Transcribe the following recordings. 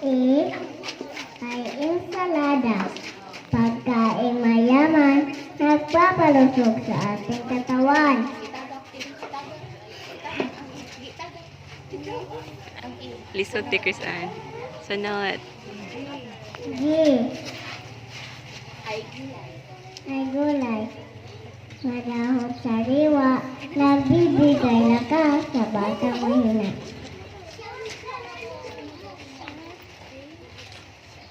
E ay ensalada. Pagkain mayaman, nagpapalusog sa ating katawan. Lisod ti Chris Ann. Sunod. G ay gulay. Marahong sariwa, nagbibigay lakas sa batang mahina.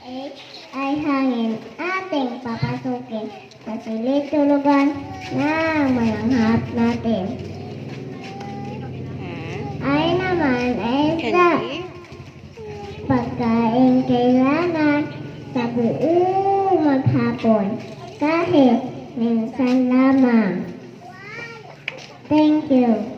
H ay hangin, ating papasukin sa silid tulugan na malanghap natin. I naman ay isda. Candy. Pagkain kailangan sa buong maghapon kahit minsan lamang. Thank you.